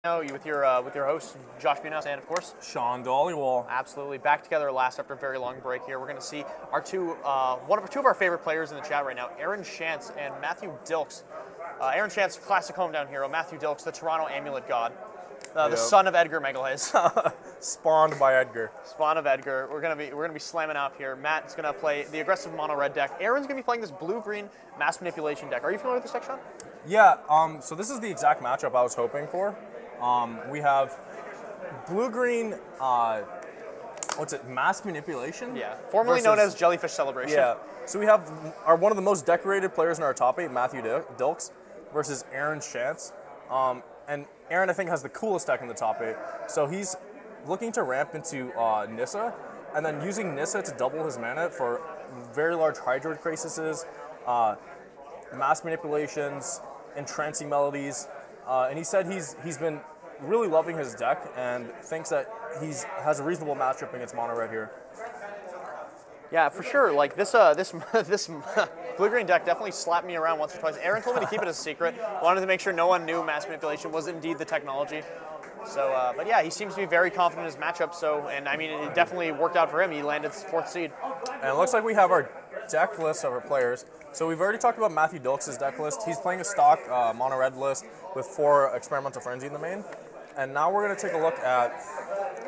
With your host Josh Bunas and of course Sean Dollywall. Absolutely back together last after a very long break here. We're going to see our two of our favorite players in the chat right now, Shantz and Matthew Dilks. Shantz, classic hometown hero. Matthew Dilks, the Toronto Amulet God, the son of Edgar Megalays. Spawned by Edgar. Spawn of Edgar. We're gonna be slamming out here. Matt's gonna play the aggressive mono red deck. Aaron's gonna be playing this blue green mass manipulation deck. Are you familiar with this deck, Sean? Yeah. So this is the exact matchup I was hoping for. We have blue-green, mass manipulation? Yeah, formerly known as Jellyfish Celebration. Yeah, so we have one of the most decorated players in our top 8, Matthew Dilks, versus Shantz. And Aaron, I think, has the coolest deck in the top 8. So he's looking to ramp into Nissa, and then using Nissa to double his mana for very large Hydroid Crises, mass manipulations, entrancing melodies. And he said he's been really loving his deck and thinks that has a reasonable matchup against mono red here. Yeah, for sure. Like this blue green deck definitely slapped me around once or twice. Aaron told me to keep it a secret. Wanted to make sure no one knew mass manipulation was indeed the technology. So, but yeah, he seems to be very confident in his matchup. So, and I mean, it definitely worked out for him. He landed 4th seed. And it looks like we have our deck list of our players. So we've already talked about Matthew Dilks' deck list. He's playing a stock mono red list with 4 Experimental Frenzy in the main. And now we're going to take a look at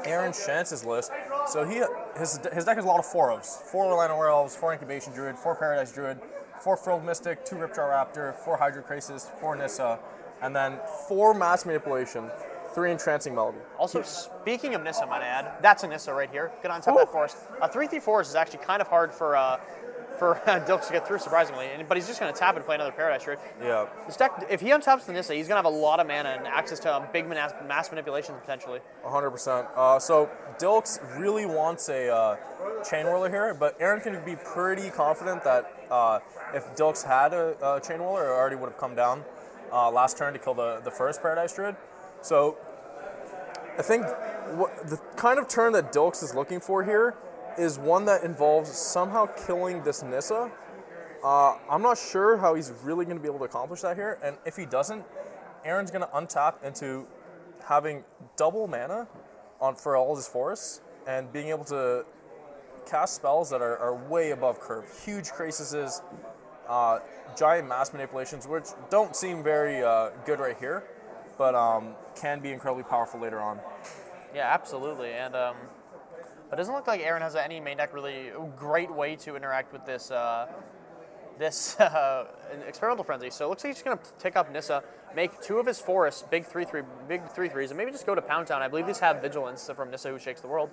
Shantz's list. So his deck has a lot of 4-ofs. 4 Orlando Werewolves, 4 Incubation Druid, 4 Paradise Druid, 4 Frilled Mystic, 2 Ripjaw Raptor, 4 Hydro Crisis, 4 Nissa, and then 4 Mass Manipulation, 3 Entrancing Melody. Also, speaking of Nissa, might I add, that's a Nissa right here. Get on top of that forest. 3/3 forest is actually kind of hard for Dilks to get through, surprisingly. But he's just going to tap and play another Paradise Druid. Yeah. This deck, if he untaps the Nissa, he's going to have a lot of mana and access to big mass manipulations potentially. 100%. So Dilks really wants a Chain Whirler here, but Aaron can be pretty confident that if Dilks had a Chain Whirler, it already would have come down last turn to kill the first Paradise Druid. So I think the kind of turn that Dilks is looking for here is one that involves somehow killing this Nissa. I'm not sure how he's really going to be able to accomplish that here, and if he doesn't, Aaron's going to untap into having double mana for all his forests and being able to cast spells that are way above curve. Huge Crises, giant mass manipulations, which don't seem very good right here, but can be incredibly powerful later on. Yeah, absolutely, and but it doesn't look like Aaron has any main deck really great way to interact with this Experimental Frenzy. So it looks like he's going to pick up Nissa, make 2 of his forests big 3/3s, and maybe just go to Pound Town. I believe these have Vigilance from Nissa, who shakes the world.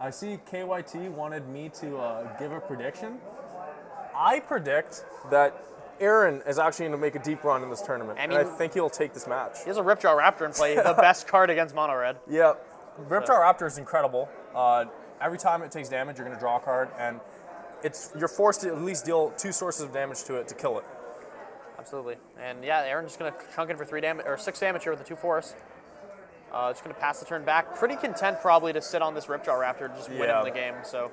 I see KYT wanted me to give a prediction. I predict that Aaron is actually going to make a deep run in this tournament, and I think he'll take this match. He has a Ripjaw Raptor and play the best card against mono red. Yeah, Ripjaw Raptor is incredible. Every time it takes damage, you're going to draw a card, and you're forced to at least deal 2 sources of damage to it to kill it. Absolutely, and yeah, Aaron's just going to chunk in for 3 damage or 6 damage here with the 2 forests. Just going to pass the turn back. Pretty content probably to sit on this Ripjaw Raptor and just win him the game. So,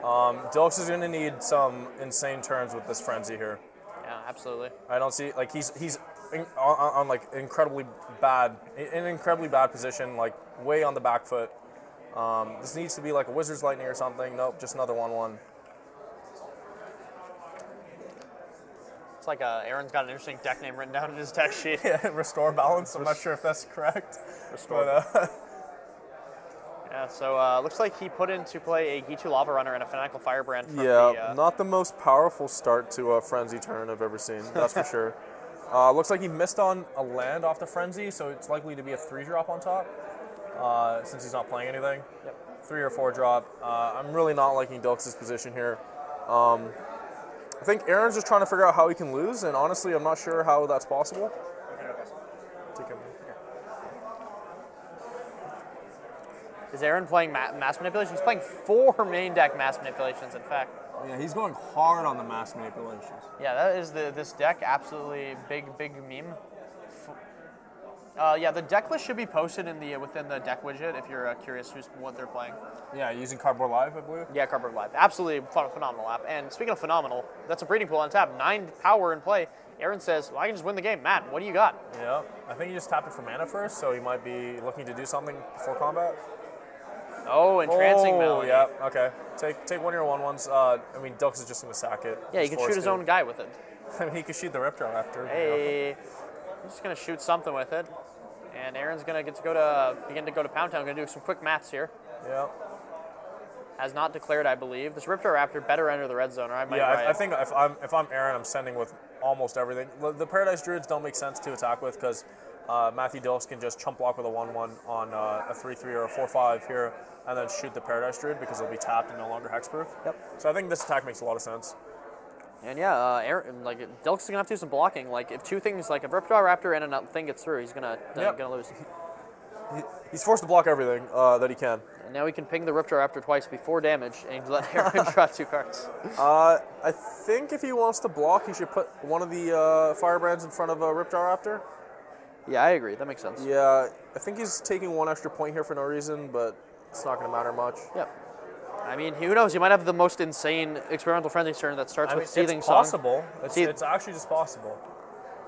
Dilks is going to need some insane turns with this frenzy here. Yeah, absolutely. I don't see he's on like in an incredibly bad position, like way on the back foot. This needs to be like a Wizard's Lightning or something. Nope, just another 1/1. It's like Aaron's got an interesting deck name written down in his deck sheet. Yeah, Restore Balance. I'm not sure if that's correct. Restore. But, yeah, so looks like he put into play a Gitu Lava Runner and a Fanatical Firebrand. From not the most powerful start to a Frenzy turn I've ever seen, that's for sure. Looks like he missed on a land off the Frenzy, so it's likely to be a 3-drop on top, since he's not playing anything. Yep. 3 or 4-drop. I'm really not liking Dilks' position here. I think Aaron's just trying to figure out how he can lose, and honestly, I'm not sure how that's possible. Take him. Is Aaron playing mass manipulation? He's playing 4 main deck mass manipulations, in fact. Yeah, he's going hard on the mass manipulations. Yeah, that is this deck absolutely big meme. Yeah, the deck list should be posted in within the deck widget if you're curious what they're playing. Yeah, using Cardboard Live, I believe. Yeah, Cardboard Live. Absolutely phenomenal app. And speaking of phenomenal, that's a breeding pool on tap. 9 power in play. Aaron says, well, I can just win the game. Matt, what do you got? Yeah, I think he just tapped it for mana first, so he might be looking to do something before combat. Oh, entrancing melody. Yeah, okay. Take one of your 1/1s. I mean, Dilks is just going to sack it. Yeah, he can shoot his own guy with it. I mean, he could shoot the Ripjaw after. Hey, I'm just going to shoot something with it. And Aaron's going to get to begin to go to Pound Town. Going to do some quick maths here. Yeah. Has not declared, I believe. This Ripjaw Raptor better enter the red zone, or I might. Yeah, I think if I'm Aaron, I'm sending with almost everything. The Paradise Druids don't make sense to attack with because Matthew Dilks can just chump block with a 1/1 on a 3/3 or a 4/5 here, and then shoot the Paradise Druid because it'll be tapped and no longer hexproof. Yep. So I think this attack makes a lot of sense. And yeah, Aaron, like Dilks is gonna have to do some blocking. Like if two things, like if Ripjaw Raptor and a thing gets through, he's gonna lose. He's forced to block everything that he can. And now he can ping the Ripjaw Raptor twice before damage and let Aaron draw 2 cards. I think if he wants to block, he should put one of the Firebrands in front of a Ripjaw Raptor. Yeah, I agree. That makes sense. Yeah, I think he's taking 1 extra point here for no reason, but it's not going to matter much. Yep. I mean, who knows? He might have the most insane Experimental Frenzy turn that starts with Seething it's Song. Possible. It's actually just possible.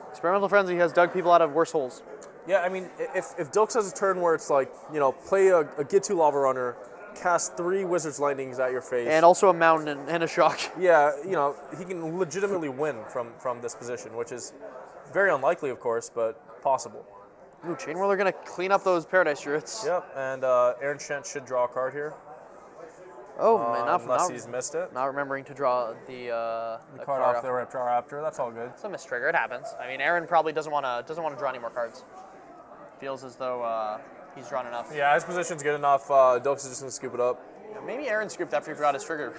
Experimental Frenzy has dug people out of worse holes. Yeah, I mean, if Dilks has a turn where it's like, you know, play a Get-To Lava Runner, cast 3 Wizard's Lightnings at your face. And also a Mountain and a Shock. Yeah, you know, he can legitimately win from this position, which is very unlikely, of course, but possible. Ooh, Chain Whirler going to clean up those Paradise Druids. Yep, and Aaron Shantz should draw a card here. Oh, man, unless he's missed it. Not remembering to draw the card off the Ripjaw Raptor. That's all good. It's a mistrigger. It happens. I mean, Aaron probably doesn't want to draw any more cards. Feels as though he's drawn enough. Yeah, his position's good enough. Dilks is just going to scoop it up. Maybe Aaron scooped after he forgot his trigger.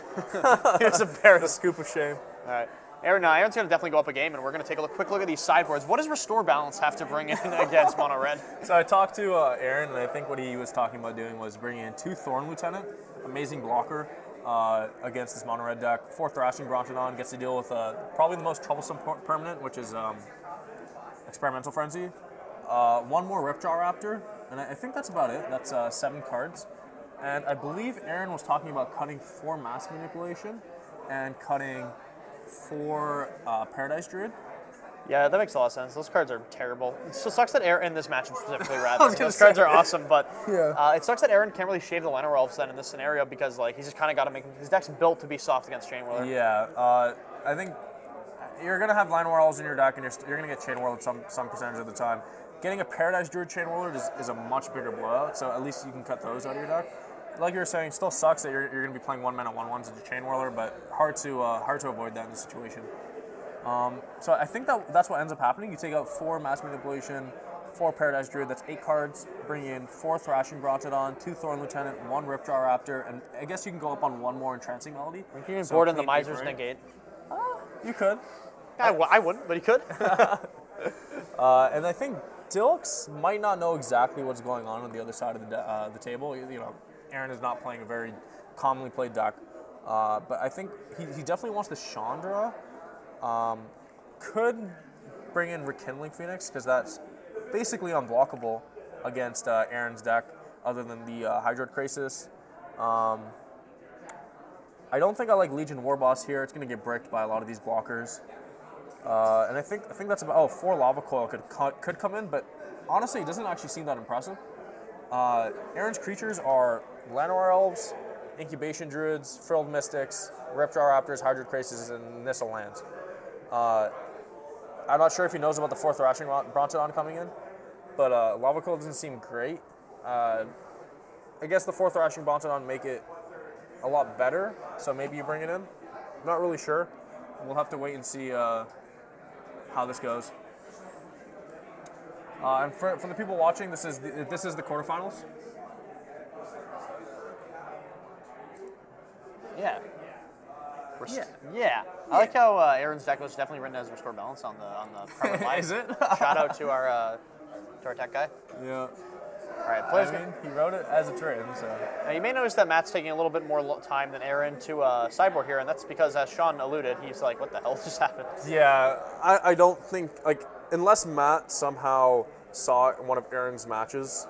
He was embarrassed. A scoop of shame. All right. Aaron's going to definitely go up a game, and we're going to take a quick look at these sideboards. What does Restore Balance have to bring in against Mono Red? So I talked to Aaron, and I think what he was talking about doing was bringing in 2 Thorn Lieutenant, amazing blocker against this Mono Red deck. 4 Thrashing Brontodon gets to deal with probably the most troublesome permanent, which is Experimental Frenzy. 1 more Ripjaw Raptor, and I think that's about it. That's 7 cards. And I believe Aaron was talking about cutting 4 Mass Manipulation and cutting 4 Paradise Druid. Yeah, that makes a lot of sense. Those cards are terrible. It still sucks that Aaron, in this matchup specifically, rather. Those cards are awesome, but it sucks that Aaron can't really shave the Llanowar Elves then in this scenario because like he's just kind of got to make his deck's built to be soft against Chain Whirler. Yeah, I think you're going to have Llanowar Elves in your deck, and you're going to get Chain Whirler some percentage of the time. Getting a Paradise Druid Chain Whirler is a much bigger blowout, so at least you can cut those out of your deck. Like you were saying, still sucks that you're going to be playing 1-mana 1/1s into Chain Whirler, but hard to avoid that in this situation. So I think that's what ends up happening. You take out 4 Mass Manipulation, 4 Paradise Druid, that's 8 cards. Bring in 4 Thrashing Brontodon, 2 Thorn Lieutenant, 1 Ripjaw Raptor, and I guess you can go up on 1 more Entrancing Melody. You can even board in the Miser's Negate. You could. I wouldn't, but he could. And I think Dilks might not know exactly what's going on the other side of the table. You know, Aaron is not playing a very commonly played deck, but I think he definitely wants the Chandra. Could bring in Rekindling Phoenix because that's basically unblockable against Aaron's deck, other than the Hydroid Krasis. I don't think I like Legion Warboss here. It's going to get bricked by a lot of these blockers. And I think that's about 4 Lava Coil could come in, but honestly, it doesn't actually seem that impressive. Aaron's creatures are Llanowar Elves, Incubation Druids, Frilled Mystics, Ripjaw Raptors, Hydroid Krasis, and Nissa Lands. I'm not sure if he knows about the 4th Thrashing Brontodon coming in, but Lava Coil doesn't seem great. I guess the 4th Thrashing Brontodon make it a lot better, so maybe you bring it in. I'm not really sure. We'll have to wait and see how this goes. And for the people watching, this is the quarterfinals. Yeah. Yeah. I like how Aaron's deck was definitely written as Restore Balance on the permanent line. Is it? Shout out to our tech guy. Yeah. All right, players. He wrote it as it's written, so. Now you may notice that Matt's taking a little bit more time than Aaron to sideboard here, and that's because, as Sean alluded, he's like, "What the hell just happened?" Yeah, I don't think unless Matt somehow saw one of Aaron's matches,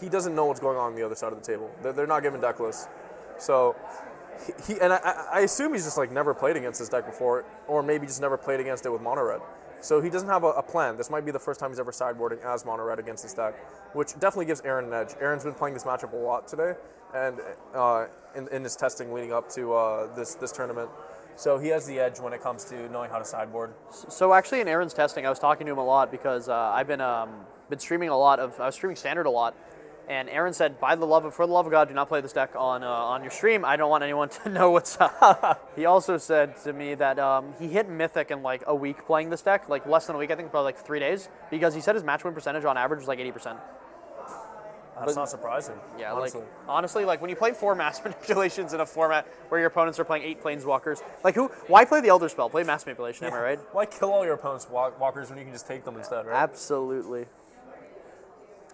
he doesn't know what's going on the other side of the table. They're not given deck lists, so I assume he's just like never played against this deck before, or maybe just never played against it with mono red. So he doesn't have a plan. This might be the first time he's ever sideboarding as mono red against this deck, which definitely gives Aaron an edge. Aaron's been playing this matchup a lot today, and in his testing leading up to this tournament. So he has the edge when it comes to knowing how to sideboard. So actually in Aaron's testing, I was talking to him a lot because I've been streaming I was streaming Standard a lot, and Aaron said, for the love of God, do not play this deck on your stream. I don't want anyone to know what's up. He also said to me that he hit Mythic in like a week playing this deck, like less than a week, I think probably like 3 days, because he said his match win percentage on average was like 80%. That's not surprising. Yeah, honestly, like when you play 4 mass manipulations in a format where your opponents are playing 8 planeswalkers, like why play the Elder Spell? Play mass manipulation, am I right? Why kill all your opponents' walkers when you can just take them instead, right? Absolutely.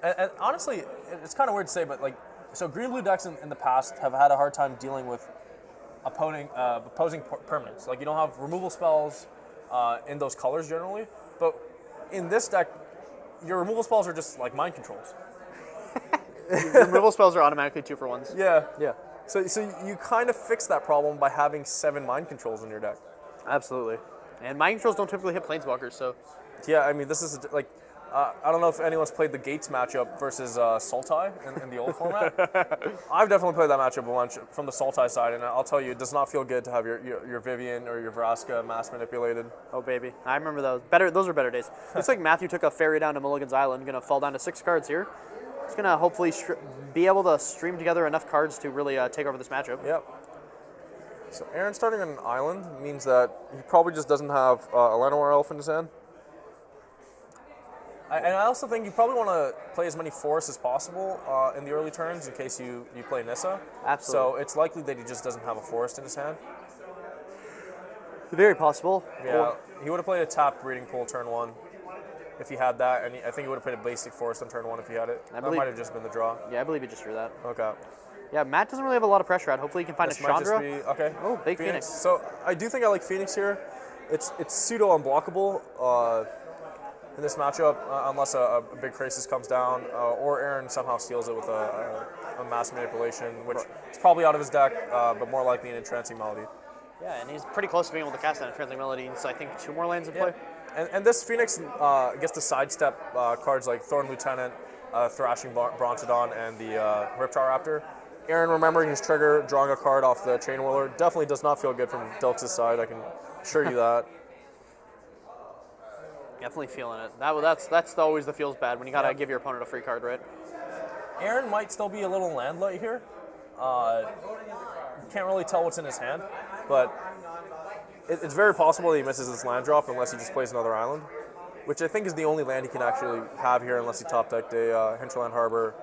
And honestly, it's kind of weird to say, but like, so green-blue decks in the past have had a hard time dealing with opposing permanents. Like you don't have removal spells in those colors generally, but in this deck, your removal spells are just like mind controls. Removal spells are automatically 2-for-1s. Yeah. Yeah. So you kind of fix that problem by having 7 mind controls in your deck. Absolutely. And mind controls don't typically hit planeswalkers, so. Yeah, I mean, this is like, I don't know if anyone's played the Gates matchup versus Sultai in the old format. I've definitely played that matchup a bunch from the Sultai side, and I'll tell you, it does not feel good to have your Vivian or your Vraska mass manipulated. Oh, baby. I remember those. Those are better days. It's like Matthew took a ferry down to Mulligan's Island, going to fall down to 6 cards here. He's going to hopefully be able to stream together enough cards to really take over this matchup. Yep. So Aaron starting on an island means that he probably just doesn't have a Llanowar Elf in his hand. And I also think you probably want to play as many forests as possible in the early turns in case you play Nissa. Absolutely. So it's likely that he just doesn't have a forest in his hand. Very possible. Yeah, he would have played a tapped Breeding Pool turn 1 if he had that, and I think he would have played a basic forest on turn 1 if he had it. That might have just been the draw. Yeah, I believe he just drew that. Okay. Yeah, Matt doesn't really have a lot of pressure out. Hopefully he can find a Chandra. Okay. Oh, big Phoenix. So I do think I like Phoenix here. It's pseudo unblockable in this matchup unless a big crisis comes down or Aaron somehow steals it with a mass manipulation, which is probably out of his deck, but more likely an Entrancing Melody. Yeah, and he's pretty close to being able to cast that Entrancing Melody. He's, I think, 2 more lands in play. And this Phoenix gets to sidestep cards like Thorn Lieutenant, Thrashing Brontodon, and the Ripjaw Raptor. Aaron remembering his trigger, drawing a card off the Chain Whirler, definitely does not feel good from Dilks' side, I can assure you that. Definitely feeling it. That's always the feels bad when you gotta give your opponent a free card, right? Aaron might still be a little land light here. Can't really tell what's in his hand, but it's very possible that he misses this land drop unless he just plays another island, which I think is the only land he can actually have here unless he top decked a Hinterland Harbor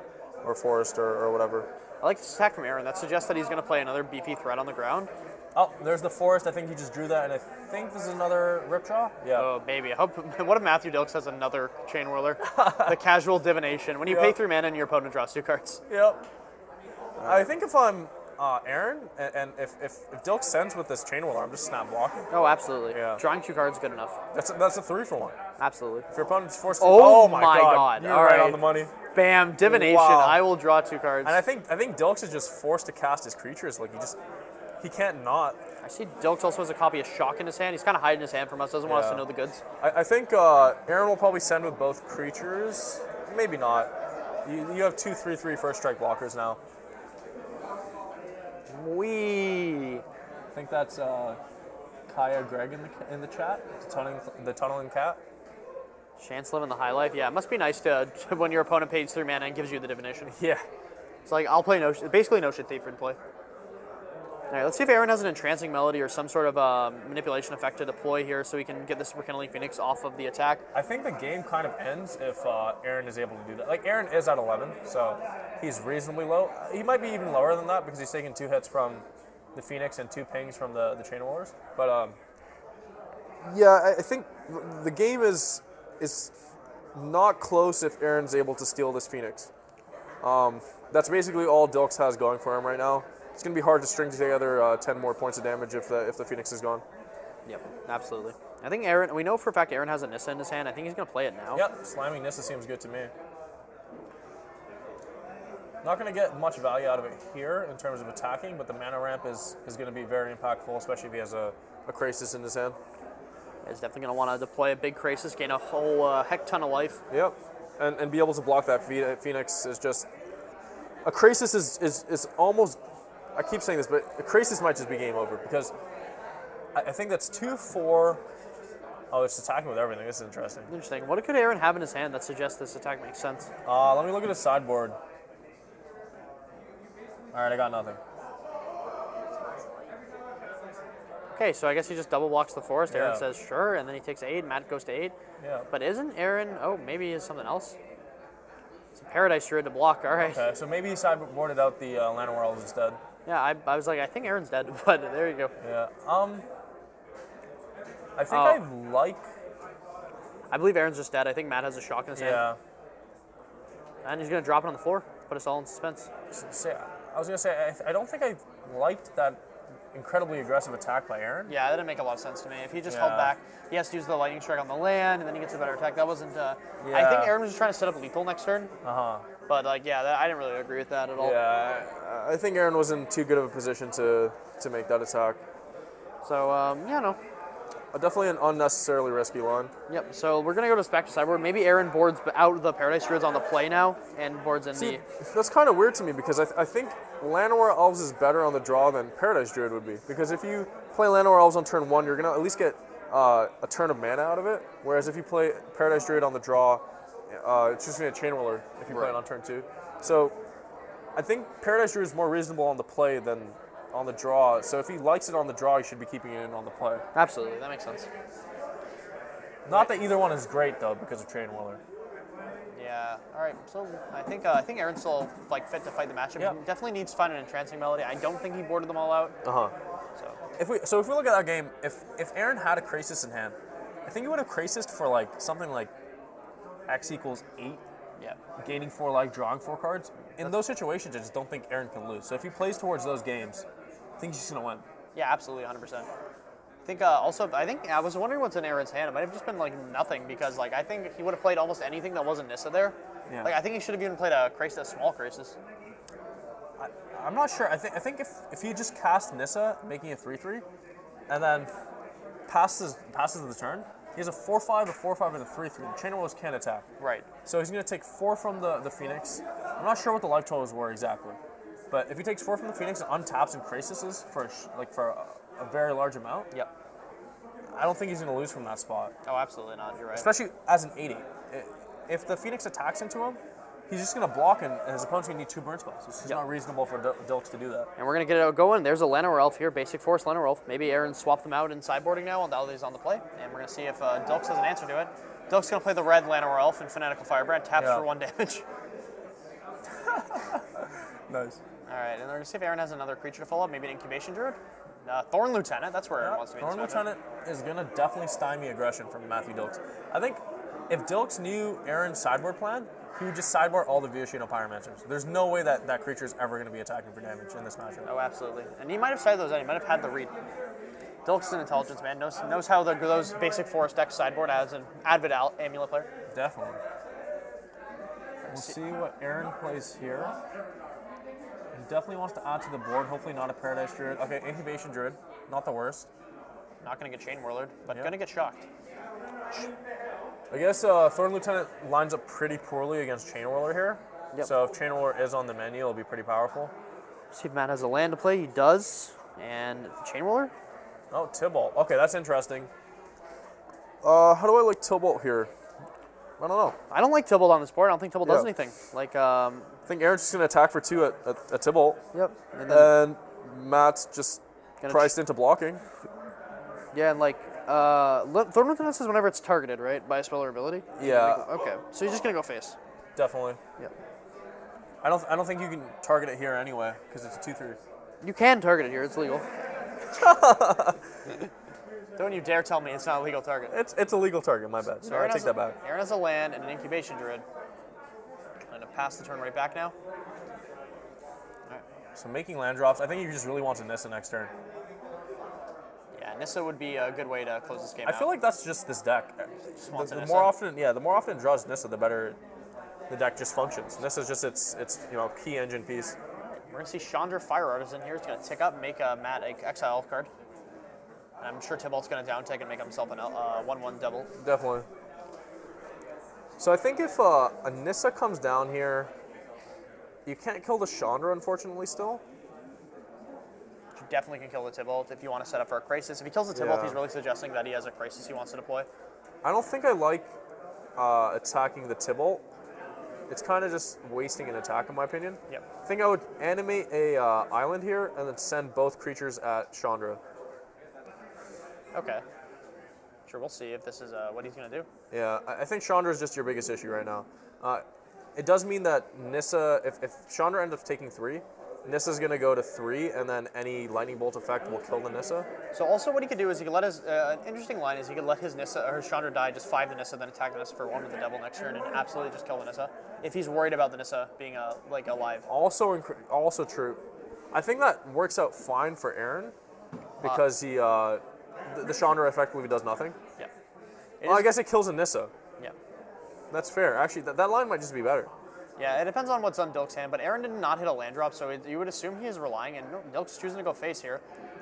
or Forest or whatever. I like this attack from Aaron. That suggests that he's going to play another beefy threat on the ground. Oh, there's the Forest. I think he just drew that, and I think this is another Ripjaw. Yeah. Oh, baby. What if Matthew Dilks has another Chain Whirler? The Casual Divination. When you pay 3 mana and your opponent draws 2 cards. Yep. I think if I'm Aaron, and if Dilks sends with this Chain Whirler, I'm just snap blocking. Oh, absolutely. Yeah. Drawing 2 cards is good enough. That's a 3-for-1. Absolutely. If your opponent's forced to... Oh my God. You're All right right on the money. Bam. Divination. Wow. I will draw 2 cards. And I think Dilks is just forced to cast his creatures. Like, he can't not. I see Dilks also has a copy of Shock in his hand. He's kind of hiding his hand from us. Doesn't want us to know the goods. I think Aaron will probably send with both creatures. Maybe not. You have 2 3/3 first strike blockers now. Wee. I think that's Kaya Greg in the chat. The tunneling cat. Shantz living the high life. Yeah, it must be nice to when your opponent pays 3 mana and gives you the divination. Yeah. It's like I'll play basically Notion Thief in play. All right, let's see if Aaron has an Entrancing Melody or some sort of manipulation effect to deploy here so we can get this Rekindling Phoenix off of the attack. I think the game kind of ends if Aaron is able to do that. Like, Aaron is at 11, so he's reasonably low. He might be even lower than that because he's taking 2 hits from the Phoenix and 2 pings from the Chain Wars. But, yeah, I think the game is not close if Aaron's able to steal this Phoenix. That's basically all Dilks has going for him right now. It's going to be hard to string together 10 more points of damage if the Phoenix is gone. Yep, absolutely. I think Aaron, we know for a fact Aaron has a Nissa in his hand. I think he's going to play it now. Yep, slamming Nissa seems good to me. Not going to get much value out of it here in terms of attacking, but the mana ramp is going to be very impactful, especially if he has a Krasis in his hand. He's definitely going to want to deploy a big Krasis, gain a whole heck ton of life. Yep, and be able to block that Phoenix is just... A Krasis is almost... I keep saying this, but a Krasis might just be game over, because I think that's 2-4... Oh, it's attacking with everything. This is interesting. Interesting. What could Aaron have in his hand that suggests this attack makes sense? Let me look at his sideboard. All right, I got nothing. Okay, so I guess he just double blocks the forest. Aaron Yeah. says sure, and then he takes 8. Matt goes to 8. Yeah. But isn't Aaron... Oh, maybe he has something else. It's a Paradise Druid to block. All right. Okay, so maybe he sideboarded out the Llanowar Elves instead. Yeah, I was like, I think Aaron's dead, but there you go. Yeah. I think I like... I believe Aaron's just dead. I think Matt has a shock in his hand. Yeah. And he's going to drop it on the floor, put us all in suspense. I was going to say, I don't think I liked that incredibly aggressive attack by Aaron. Yeah, that didn't make a lot of sense to me. If he just held back, he has to use the Lightning Strike on the land, and then he gets a better attack. That wasn't... I think Aaron was just trying to set up lethal next turn. But, like, yeah, I didn't really agree with that at all. Yeah, I think Aaron was in too good of a position to make that attack. So, yeah, no. Definitely an unnecessarily risky line. Yep, so we're going to go to back to sideboard. Maybe Aaron boards out the Paradise Druids on the play now, and boards in the... That's kind of weird to me, because I think Llanowar Elves is better on the draw than Paradise Druid would be. Because if you play Llanowar Elves on turn 1, you're going to at least get a turn of mana out of it. Whereas if you play Paradise Druid on the draw, it's just going to Chain Whirler if you play it on turn 2. So I think Paradise Druid is more reasonable on the play than on the draw. So if he likes it on the draw, he should be keeping it in on the play. Absolutely, that makes sense. Not that either one is great, though, because of Chain Whirler. Yeah, all right. So I think Aaron's still fit to fight the matchup. Yeah. He definitely needs to find an entrancing melody. I don't think he boarded them all out. So If we look at that game, if Aaron had a Krasis in hand, I think he would have Krasis for something like X equals 8. Yeah. Gaining 4 life, drawing 4 cards. In those situations, I just don't think Aaron can lose. So if he plays towards those games, I think he's going to win. Yeah, absolutely, 100%. I think I was wondering what's in Aaron's hand. It might have just been nothing, because I think he would have played almost anything that wasn't Nissa there. Yeah. I think he should have even played a small Krasis. I'm not sure. I think if he just cast Nissa, making it 3/3, and then passes the turn, he has a 4/5, a 4/5, and a 3/3. The Chain Whirlers can't attack. Right. So he's going to take 4 from the Phoenix. I'm not sure what the life totals were exactly, but if he takes 4 from the Phoenix and untaps and Krasis for a very large amount, Yep. I don't think he's going to lose from that spot. Oh, absolutely not. You're right. Especially as an 80. If the Phoenix attacks into him, he's just going to block, and his opponent's going to need 2 burn spells. It's not reasonable for Dilks to do that. And we're going to get it going. There's a Llanowar Elf here, basic force Llanowar Elf. Maybe Aaron swapped them out in sideboarding now, and Daldy's on the play. And we're going to see if Dilks has an answer to it. Dilks going to play the red Llanowar Elf in Fanatical Firebrand, taps for 1 damage. Nice. All right, and we're going to see if Aaron has another creature to follow up, maybe an Incubation Druid. Thorn Lieutenant, that's where Aaron wants to be. Thorn Lieutenant is going to definitely stymie aggression from Matthew Dilks. I think if Dilks knew Aaron's sideboard plan, he would just sideboard all the Vioshino Pyromancers. There's no way that creature is ever going to be attacking for damage in this matchup. Oh, absolutely. And he might have sided those out. He might have had the read. Dilks is an intelligence man, knows how those basic forest decks sideboard as an avid amulet player. Definitely. We'll see what Aaron plays here. He definitely wants to add to the board, hopefully not a Paradise Druid. Okay, Incubation Druid, not the worst. Not going to get Chain Whirlered, but going to get shocked. I guess Thorn Lieutenant lines up pretty poorly against Chain Whirler here. Yep. So if Chain Whirler is on the menu, it'll be pretty powerful. See if Matt has a land to play. He does. And Chain Whirler? Oh, Tybalt. Okay, that's interesting. How do I like Tybalt here? I don't know. I don't like Tybalt on this board. I don't think Tybalt does anything. I think Aaron's just going to attack for 2 at Tybalt. Yep. And Matt's just priced into blocking. Yeah, and Thorn Lieutenant says whenever it's targeted, right, by a spell or ability? Yeah. Okay, so he's just going to go face. Definitely. Yep. I don't think you can target it here anyway, because it's a 2/3. You can target it here. It's legal. Don't you dare tell me it's not a legal target. It's a legal target, my bad. Sorry, I take that back. Aaron has a land and an Incubation Druid. I'm going to pass the turn right back now. All right. So making land drops, I think he just really wants a Nissa next turn. Yeah, Nissa would be a good way to close this game out. I feel like that's just this deck. wants a The Nissa. more often it draws Nissa, the better the deck just functions. And this is just its key engine piece. We're gonna see Chandra Fire Artisan here. He's gonna tick up, make a Matt exile elf card. And I'm sure Tybalt's gonna down tick and make himself an 1/1 double. Definitely. So I think if a Nissa comes down here, you can't kill the Chandra, unfortunately, still. You definitely can kill the Tybalt if you want to set up for a Crisis. If he kills the Tybalt, he's really suggesting that he has a Crisis he wants to deploy. I don't think I like attacking the Tybalt. It's kind of just wasting an attack, in my opinion. Yep. I think I would animate a island here and then send both creatures at Chandra. Okay. Sure, we'll see if this is what he's going to do. Yeah, I think Chandra is just your biggest issue right now. It does mean that Nissa, if Chandra ends up taking 3, Nissa's going to go to 3, and then any lightning bolt effect will kill the Nissa. So also what he could do is he could let his, an interesting line is he could let his Nissa, or his Chandra die, just 5 the Nissa, then attack the Nissa for 1 with the Devil next turn, and absolutely just kill the Nissa, if he's worried about the Nissa being alive. Also true. I think that works out fine for Aaron, because he, the Chandra effectively does nothing. Yeah. Well, I guess it kills a Nissa. Yeah. That's fair. Actually, that line might just be better. Yeah, it depends on what's on Dilks' hand, but Aaron did not hit a land drop, so you would assume he is relying, and Dilks choosing to go face here.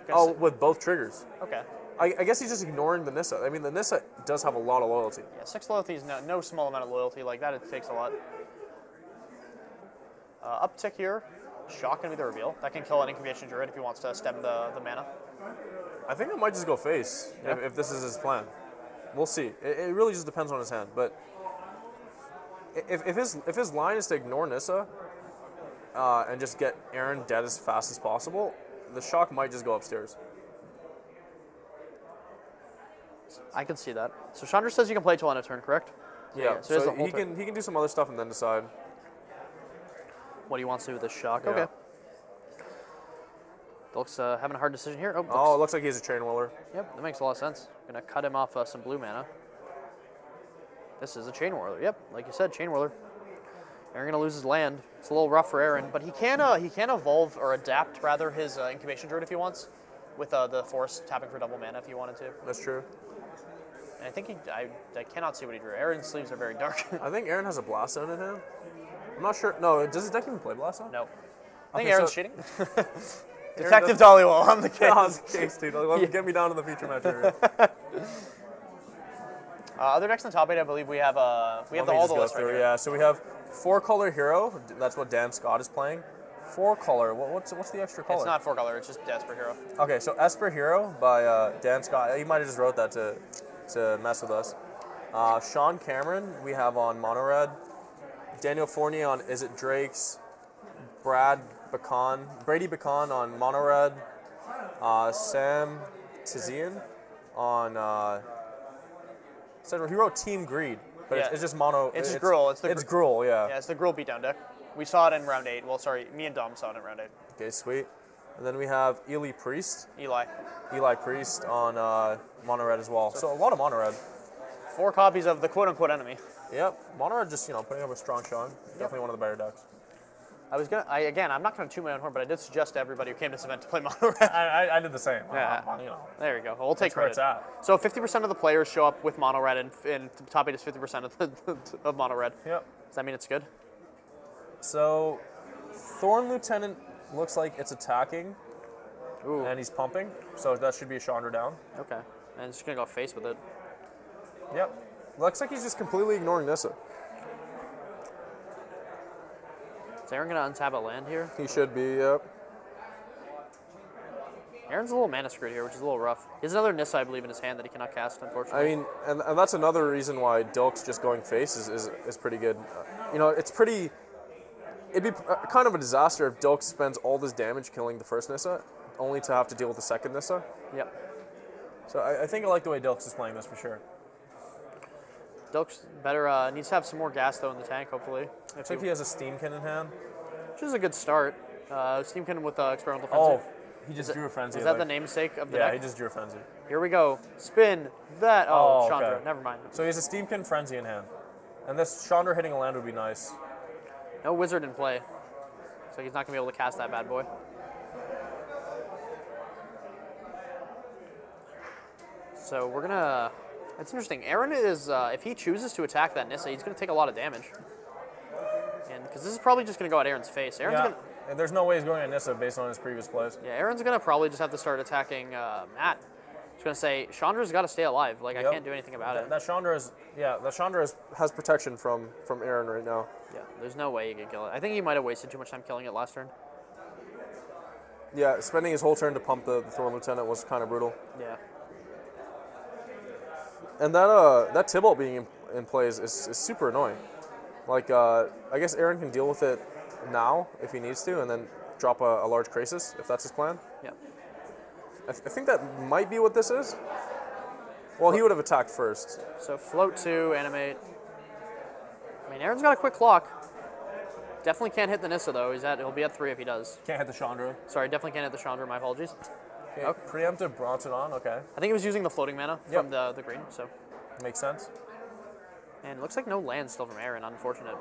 Oh, with both triggers. Okay. I guess he's just ignoring the Nissa. I mean, the Nissa does have a lot of loyalty. Yeah, 6 loyalty is no small amount of loyalty. Like that, it takes a lot. Uptick here. Shock going to be the reveal. That can kill an Incubation Druid if he wants to stem the mana. I think I might just go face if this is his plan. We'll see. It really just depends on his hand. But if his line is to ignore Nissa and just get Aaron dead as fast as possible, the shock might just go upstairs. I can see that. So Chandra says you can play till end of turn, correct? Yeah. So So he can do some other stuff and then decide what he wants to do with this shock. Yeah. Okay. Dilks having a hard decision here. Oh, it looks like he's a Chain Whirler. Yep, that makes a lot of sense. Gonna cut him off some blue mana. This is a Chain Whirler. Yep, like you said, Chain Whirler. Aaron gonna lose his land. It's a little rough for Aaron, but he can evolve or adapt rather his Incubation Druid if he wants, with the Force tapping for double mana if he wanted to. That's true. And I think I cannot see what he drew. Aaron's sleeves are very dark. I think Aaron has a Blast Zone in him. I'm not sure. No, does his deck even play Blast Zone? No. I think Okay, Aaron's so- cheating. Detective Dollywall on the case. On the case, dude. Get me down to the feature match area. Other decks on top 8, I believe we have all the list right here. Yeah, so we have 4-color hero. That's what Dan Scott is playing. 4-color. What's the extra color? It's not 4-color. It's just Esper Hero. Okay, so Esper Hero by Dan Scott. He might have just wrote that to mess with us. Sean Cameron we have on Mono Red. Daniel Fournier on Is It Drake's. Brady Bacon on Mono Red. Sam Tizian on. He wrote Team Greed, but it's just mono. It's just Gruul. It's Gruul, yeah. Yeah, it's the Gruul beatdown deck. We saw it in round 8. Well, sorry, me and Dom saw it in round 8. Okay, sweet. And then we have Eli Priest. Eli Priest on Mono Red as well. So a lot of Mono Red. 4 copies of the quote-unquote enemy. Yep. Mono Red just, putting up a strong showing. Definitely one of the better decks. I'm not going to toot my own horn, but I did suggest to everybody who came to this event to play Mono Red. I did the same. Yeah. There you go. We'll take credit. Where it's at. So 50% of the players show up with Mono Red, and the top 8 is 50% of Mono Red. Yep. Does that mean it's good? So Thorn Lieutenant looks like it's attacking. Ooh. And he's pumping. So that should be a Chandra down. Okay. And just going to go face with it. Yep. Looks like he's just completely ignoring Nissa. Is Aaron going to untap a land here? He should be, yep. Aaron's a little mana screwed here, which is a little rough. He has another Nissa, I believe, in his hand that he cannot cast, unfortunately. I mean, and that's another reason why Dilks just going face is pretty good. It's pretty... It'd be kind of a disaster if Dilks spends all this damage killing the first Nissa, only to have to deal with the second Nissa. Yep. So I think I like the way Dilks is playing this for sure. Dilks better needs to have some more gas, though, in the tank, hopefully. Looks like he has a Steamkin in hand. Which is a good start. Steamkin with Experimental Frenzy. Oh, he just drew a Frenzy. Is that the namesake of the deck? Yeah, he just drew a Frenzy. Here we go. Spin that. Oh, Chandra. Okay. Never mind. So he has a Steamkin Frenzy in hand. And this Chandra hitting a land would be nice. No wizard in play. So he's not going to be able to cast that bad boy. So we're going to... It's interesting. Aaron is, if he chooses to attack that Nissa, he's going to take a lot of damage. Because this is probably just going to go at Aaron's face. And there's no way he's going at Nissa based on his previous plays. Yeah, Aaron's going to probably just have to start attacking Matt. He's going to say, Chandra's got to stay alive. Like, I can't do anything about it. That Chandra has protection from Aaron right now. Yeah, there's no way he can kill it. I think he might have wasted too much time killing it last turn. Yeah, spending his whole turn to pump the Thorn Lieutenant was kind of brutal. Yeah. And that Tybalt being in play is super annoying. Like, I guess Aaron can deal with it now if he needs to, and then drop a large Krasis if that's his plan. Yeah. I think that might be what this is. Well, he would have attacked first. So float 2, animate. I mean, Aaron's got a quick clock. Definitely can't hit the Nissa, though. He'll be at 3 if he does. Can't hit the Chandra. Sorry, definitely can't hit the Chandra. My apologies. Okay. Preemptive Bronson on, okay. I think he was using the floating mana from the green, so. Makes sense. And it looks like no land still from Aaron, unfortunate.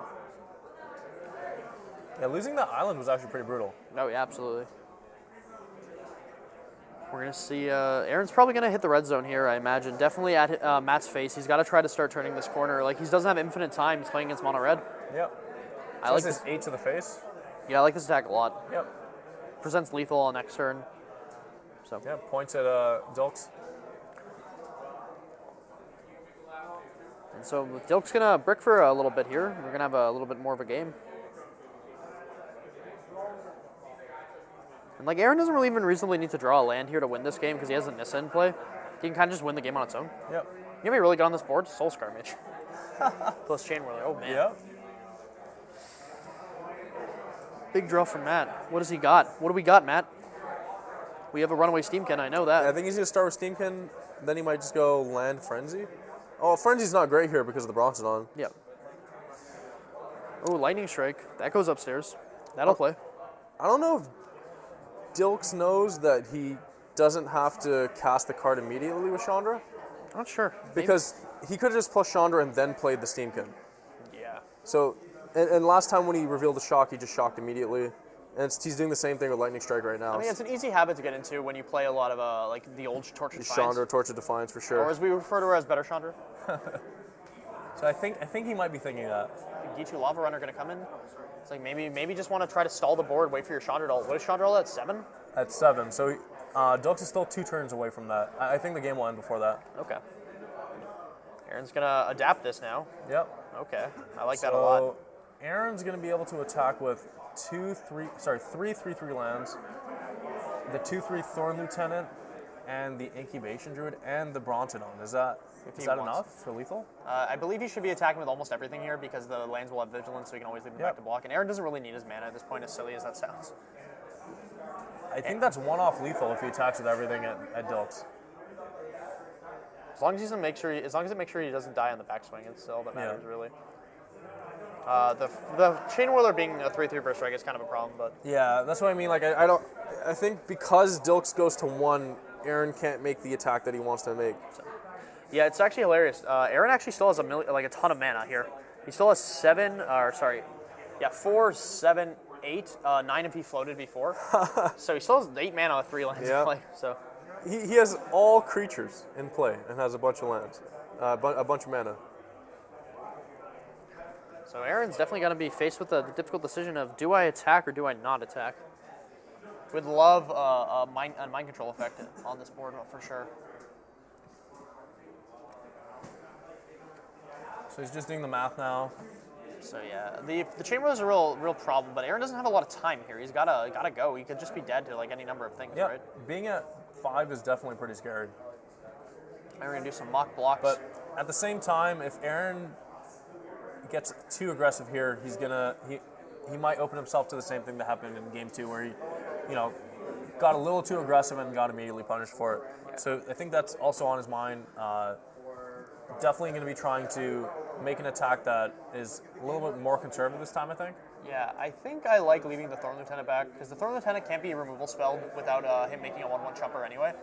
Yeah, losing that island was actually pretty brutal. Oh, yeah, absolutely. We're going to see Aaron's probably going to hit the red zone here, I imagine. Definitely at Matt's face. He's got to try to start turning this corner. Like, he doesn't have infinite time. He's playing against mono red. Yep. I like this 8 to the face. Yeah, I like this attack a lot. Yep. Presents lethal on next turn. So. Yeah, points at Dilks. And so Dilks going to brick for a little bit here. We're going to have a little bit more of a game. And like Aaron doesn't really even reasonably need to draw a land here to win this game because he has a Nissa in play. He can kind of just win the game on its own. Yep. You know me really good on this board? Soul Skirmish. Plus Chain Whirler. Oh, man. Yep. Big draw from Matt. What does he got? What do we got, Matt? We have a runaway Steamkin, I know that. Yeah, I think he's going to start with Steamkin, then he might just go land Frenzy. Oh, Frenzy's not great here because of the Bronson on. Yep. Oh, Lightning Strike. That goes upstairs. That'll play. I don't know if Dilks knows that he doesn't have to cast the card immediately with Chandra. Not sure. Because he could have just plus Chandra and then played the Steamkin. Yeah. So, and last time when he revealed the shock, he just shocked immediately. And he's doing the same thing with Lightning Strike right now. I mean, it's an easy habit to get into when you play a lot of like the old Torch of Defiance. Chandra, Torch of Defiance for sure. Or as we refer to her as Better Chandra. So I think he might be thinking that. Gitu Lava Runner going to come in. It's like maybe just want to try to stall the board, wait for your Chandra to ult. What is Chandra ult at 7? At 7. So Dilks is still 2 turns away from that. I think the game will end before that. Okay. Aaron's going to adapt this now. Yep. Okay. I like that a lot. Aaron's going to be able to attack with 3 3/3 lands, the 2/3 Thorn Lieutenant, and the Incubation Druid, and the Brontodon. Is that enough for lethal? I believe he should be attacking with almost everything here because the lands will have Vigilance, so he can always leave them back to block. And Aaron doesn't really need his mana at this point, as silly as that sounds. I think that's one-off lethal if he attacks with everything at Dilks. As long as it makes sure he doesn't die on the backswing, it's all that matters really. The Chain Whirler being a 3/3 burst strike is kind of a problem, but yeah, that's what I mean. Like I think because Dilks goes to 1, Aaron can't make the attack that he wants to make. So, yeah, it's actually hilarious. Aaron actually still has a ton of mana here. He still has 4, 7, 8, 9 if he floated before. So he still has 8 mana with 3 lands in play. So he has all creatures in play and has a bunch of lands, a bunch of mana. So Aaron's definitely going to be faced with the difficult decision of do I attack or do I not attack? Would love a mind control effect on this board for sure. So he's just doing the math now. So yeah, the Chain Whirler is a real problem, but Aaron doesn't have a lot of time here. He's gotta go. He could just be dead to like any number of things, right? Being at 5 is definitely pretty scary. And we're gonna do some mock blocks. But at the same time, if Aaron gets too aggressive here, he might open himself to the same thing that happened in game 2 where he, got a little too aggressive and got immediately punished for it. Yeah. So I think that's also on his mind. Definitely going to be trying to make an attack that is a little bit more conservative this time, I think. Yeah, I think I like leaving the Thorn Lieutenant back because the Thorn Lieutenant can't be removal spelled without him making a 1/1 chumper anyway.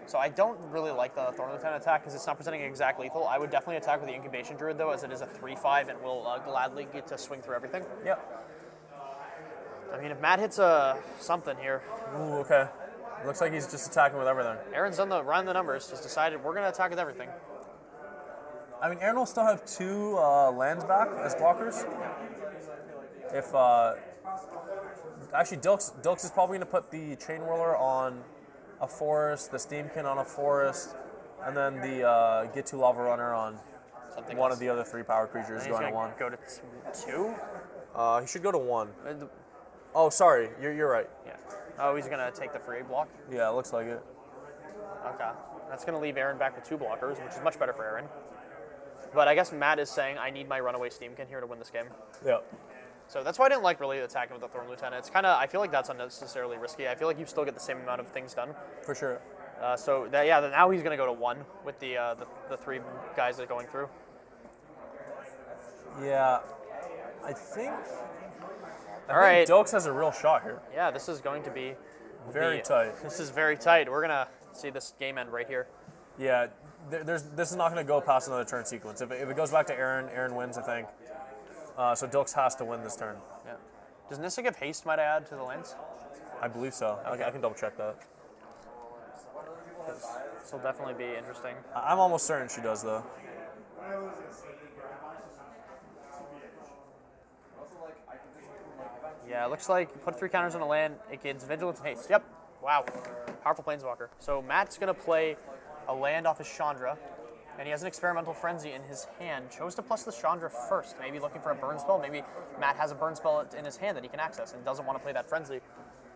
So I don't really like the Thorn Lieutenant attack because it's not presenting exact lethal. I would definitely attack with the Incubation Druid, though, as it is a 3/5 and will gladly get to swing through everything. Yep. I mean, if Matt hits something here. Ooh, okay. Looks like he's just attacking with everything. Aaron's run the numbers. He's decided we're going to attack with everything. I mean, Aaron will still have 2 lands back as blockers. if actually Dilks is probably going to put the Chain Whirler on a forest, the Steamkin on a forest, and then the Get to Lava Runner on Something one else. of the other 3 power creatures going to 1. Go to 2? He should go to 1. Oh, sorry, you're right. Yeah. Oh, he's gonna take the free block. Yeah, it looks like it. Okay. That's gonna leave Aaron back with 2 blockers, which is much better for Aaron. But I guess Matt is saying I need my runaway Steamkin here to win this game. Yeah. So that's why I didn't like really attacking with the Thorn Lieutenant. It's kind of, I feel like that's unnecessarily risky. I feel like you still get the same amount of things done. For sure. Now he's gonna go to 1 with the 3 guys that are going through. Yeah, I think Alright. Dilks has a real shot here. Yeah, this is going to be Very tight. This is very tight. We're gonna see this game end right here. Yeah, this is not going to go past another turn sequence. If it goes back to Aaron, Aaron wins, I think. So Dilks has to win this turn. Yeah. Does Nissa give haste, might I add, to the lanes? I believe so. Okay. I can double check that. This will definitely be interesting. I'm almost certain she does, though. Yeah, it looks like you put 3 counters on a land, it gains Vigilance and Haste. Yep. Wow. Powerful Planeswalker. So Matt's going to play a land off his Chandra, and he has an Experimental Frenzy in his hand. Chose to plus the Chandra first, maybe looking for a burn spell. Maybe Matt has a burn spell in his hand that he can access and doesn't want to play that Frenzy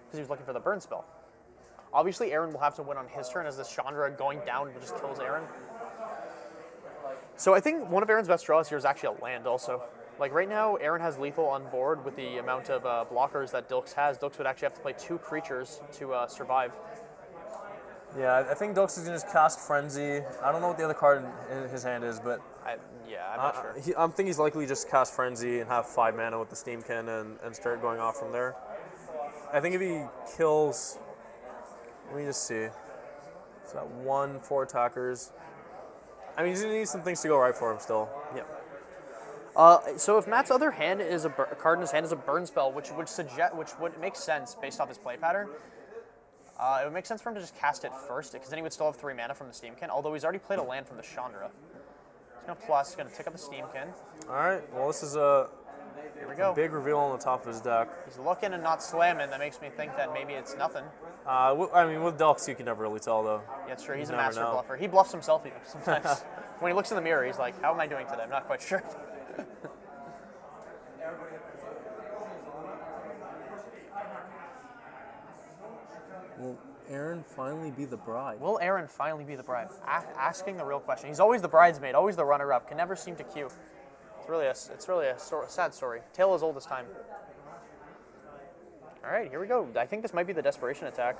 because he was looking for the burn spell. Obviously, Aaron will have to win on his turn as this Chandra going down just kills Aaron. So I think one of Aaron's best draws here is actually a land also. Like right now, Aaron has lethal on board with the amount of blockers that Dilks has. Dilks would actually have to play 2 creatures to survive. Yeah, I think Dilks is going to just cast Frenzy. I don't know what the other card in his hand is, but I'm not sure. I think he's likely just cast Frenzy and have 5 mana with the Steamkin and start going off from there. I think if he kills, let me just see. He's got 4 attackers. I mean, he's going to need some things to go right for him still. Yeah. So if Matt's other hand is a card in his hand is a burn spell, which would make sense based off his play pattern. It would make sense for him to just cast it first, because then he would still have 3 mana from the Steamkin, although he's already played a land from the Chandra. He's going to plus, he's going to tick up the Steamkin. All right, well, this is a Here we go. big reveal on the top of his deck. He's looking and not slamming. That makes me think that maybe it's nothing. I mean, with Dilks, you can never really tell, though. Yeah, it's true. He's a You never master know. bluffer. He bluffs himself even sometimes. When he looks in the mirror, he's like, how am I doing today? I'm not quite sure. Will Aaron finally be the bride? Will Aaron finally be the bride? Asking the real question. He's always the bridesmaid, always the runner-up, can never seem to queue. It's really a sad story. Tale as old as time. All right, here we go. I think this might be the desperation attack.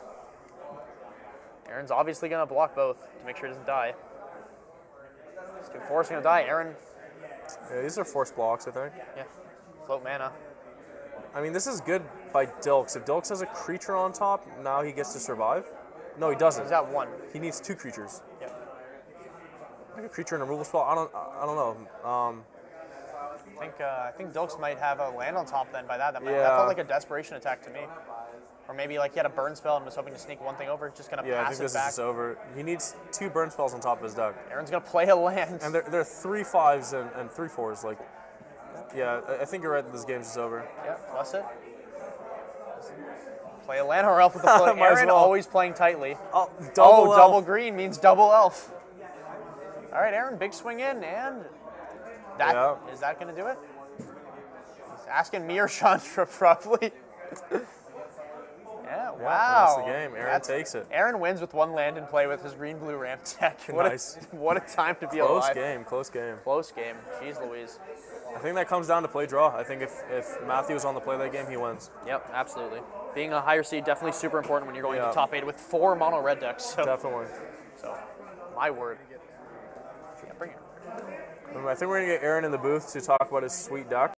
Aaron's obviously going to block both to make sure he doesn't die. This 2/4 is going to die. Aaron, Yeah, these are force blocks, I think. yeah, float mana. I mean, this is good by Dilks. If Dilks has a creature on top, now he gets to survive. No, he doesn't. He's at 1. He needs 2 creatures. Yeah. Like a creature and a removal spell. I don't know. I think Dilks might have a land on top then by that. That Yeah. felt like a desperation attack to me. Or maybe like he had a burn spell and was hoping to sneak one thing over. Just going to Yeah, I pass think it this back. is just over. He needs 2 burn spells on top of his deck, Aaron's going to play a land. and they're 3 5s and 3 4s. Like, yeah, I think you're right that this game's just over. Yeah, plus it. Play a land or elf with the float. Might as Aaron well. always playing tightly. Oh, Double elf. green means double elf. All right, Aaron, big swing in, and that is that going to do it? He's asking me or Chandra probably. Yeah, wow. That's the game. Aaron takes it. Aaron wins with 1 land in play with his green-blue ramp deck. Nice. What a time to be Close alive. game. Close game. Close game. Jeez Louise. I think that comes down to play draw. I think if Matthew was on the play that game, he wins. Yep, absolutely. Being a higher seed definitely super important when you're going Yeah. to top 8 with 4 mono red decks. So, Definitely. my word. Yeah, bring it. I think we're going to get Aaron in the booth to talk about his sweet deck.